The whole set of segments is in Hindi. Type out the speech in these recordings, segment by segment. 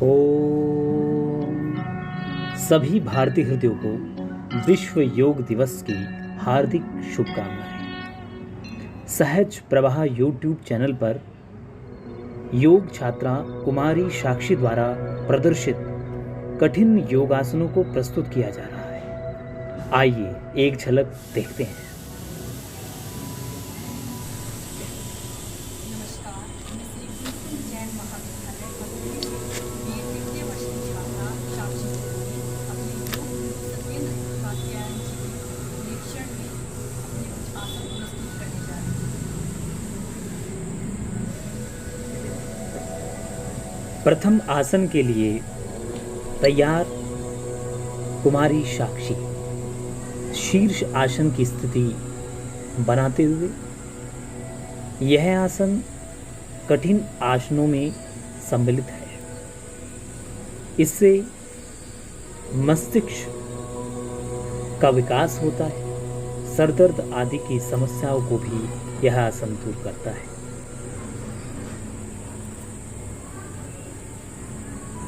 ओम सभी भारतीय हृदयों को विश्व योग दिवस की हार्दिक शुभकामनाएं। सहज प्रवाह यूट्यूब चैनल पर योग छात्रा कुमारी साक्षी द्वारा प्रदर्शित कठिन योगासनों को प्रस्तुत किया जा रहा है। आइए एक झलक देखते हैं। नमस्कार, मैं श्री भीमसेन जैन महाविद्यालय पनवेल में तृतीय वर्ष की छात्रा साक्षी चौधरी अपने योग गुरु सत्येंद्र उपाध्याय जी के निरीक्षण में अपने कुछ आसन प्रस्तुत करने जा रही हूँ। प्रथम आसन के लिए तैयार कुमारी साक्षी शीर्ष आसन की स्थिति बनाते हुए यह आसन कठिन आसनों में सम्मिलित है। इससे मस्तिष्क का विकास होता है। सरदर्द आदि की समस्याओं को भी यह आसन दूर करता है।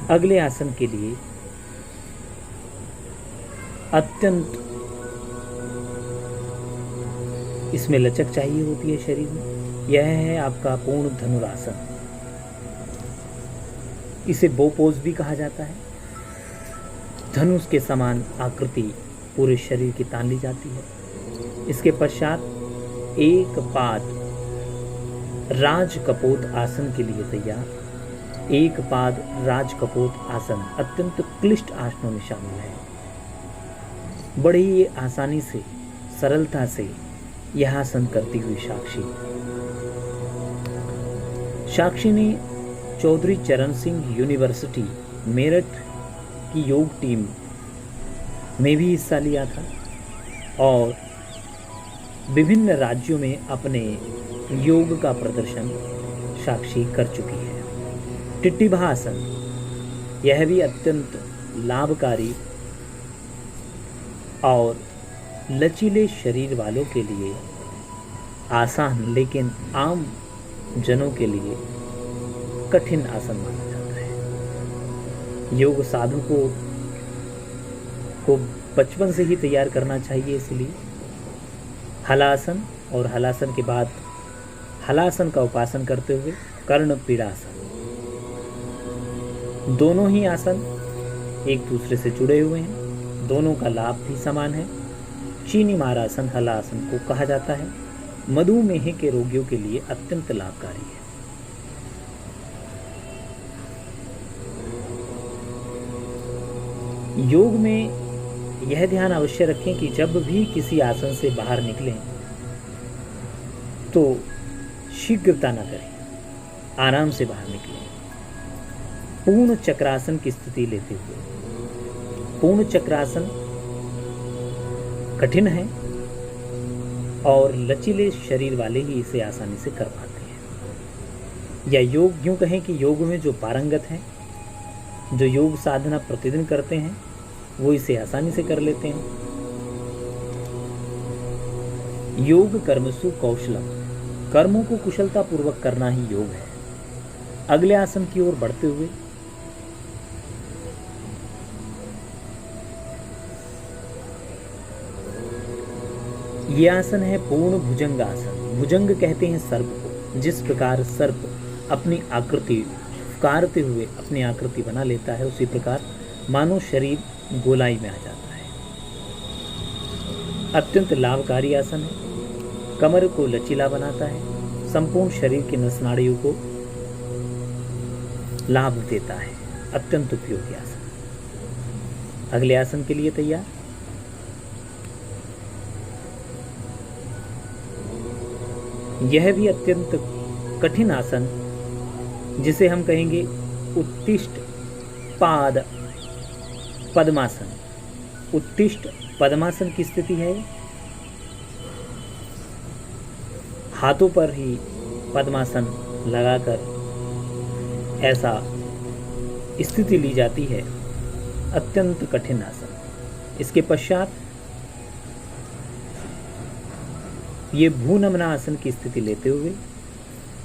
अगले आसन के लिए अत्यंत इसमें लचक चाहिए होती है शरीर में। यह है आपका पूर्ण धनुरासन। इसे बो पोज भी कहा जाता है। धनुष के समान आकृति पूरे शरीर की तान ली जाती है। इसके पश्चात एक पाद राज कपोत आसन के लिए तैयार। एक पाद राज कपोत आसन अत्यंत क्लिष्ट आसनों में शामिल है। बड़ी ही आसानी से सरलता से यह आसन करती हुई साक्षी ने चौधरी चरण सिंह यूनिवर्सिटी मेरठ की योग टीम में भी हिस्सा लिया था और विभिन्न राज्यों में अपने योग का प्रदर्शन साक्षी कर चुकी है। टिट्टिभा आसन यह भी अत्यंत लाभकारी और लचीले शरीर वालों के लिए आसान लेकिन आम जनों के लिए कठिन आसन माना जाता है। योग साधकों को बचपन से ही तैयार करना चाहिए। इसलिए हलासन और हलासन के बाद हलासन का उपासन करते हुए कर्ण पीड़ासन, दोनों ही आसन एक दूसरे से जुड़े हुए हैं। दोनों का लाभ भी समान है। चीनी मारासन हलासन को कहा जाता है। मधुमेह के रोगियों के लिए अत्यंत लाभकारी है। योग में यह ध्यान अवश्य रखें कि जब भी किसी आसन से बाहर निकलें तो शीघ्रता न करें, आराम से बाहर निकलें। पूर्ण चक्रासन की स्थिति लेते हुए। पूर्ण चक्रासन कठिन है और लचीले शरीर वाले ही इसे आसानी से कर पाते हैं। या योग यूं कहें कि योग में जो पारंगत हैं, जो योग साधना प्रतिदिन करते हैं, वो इसे आसानी से कर लेते हैं। योग कर्मसु कौशलम, कर्मों को कुशलता पूर्वक करना ही योग है। अगले आसन की ओर बढ़ते हुए ये आसन है पूर्ण भुजंग आसन। भुजंग कहते हैं सर्प को। जिस प्रकार सर्प अपनी आकृति फुकारते हुए अपनी आकृति बना लेता है, उसी प्रकार मानव शरीर गोलाई में आ जाता है। अत्यंत लाभकारी आसन है। कमर को लचीला बनाता है। संपूर्ण शरीर के नस नाड़ियों को लाभ देता है। अत्यंत उपयोगी आसन। अगले आसन के लिए तैयार। यह भी अत्यंत कठिन आसन, जिसे हम कहेंगे उत्तिष्ठ पाद पद्मासन। उत्तिष्ठ पद्मासन की स्थिति है। हाथों पर ही पद्मासन लगाकर ऐसा स्थिति ली जाती है। अत्यंत कठिन आसन। इसके पश्चात ये भूनमन आसन की स्थिति लेते हुए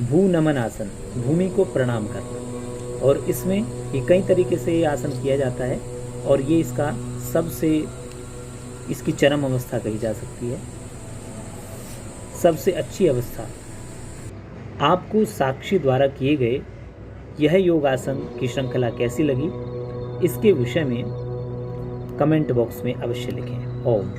भूनमन आसन, भूमि को प्रणाम करना और इसमें ये कई तरीके से ये आसन किया जाता है और ये इसका सबसे इसकी चरम अवस्था कही जा सकती है, सबसे अच्छी अवस्था। आपको साक्षी द्वारा किए गए यह योगासन की श्रृंखला कैसी लगी, इसके विषय में कमेंट बॉक्स में अवश्य लिखें। ओम।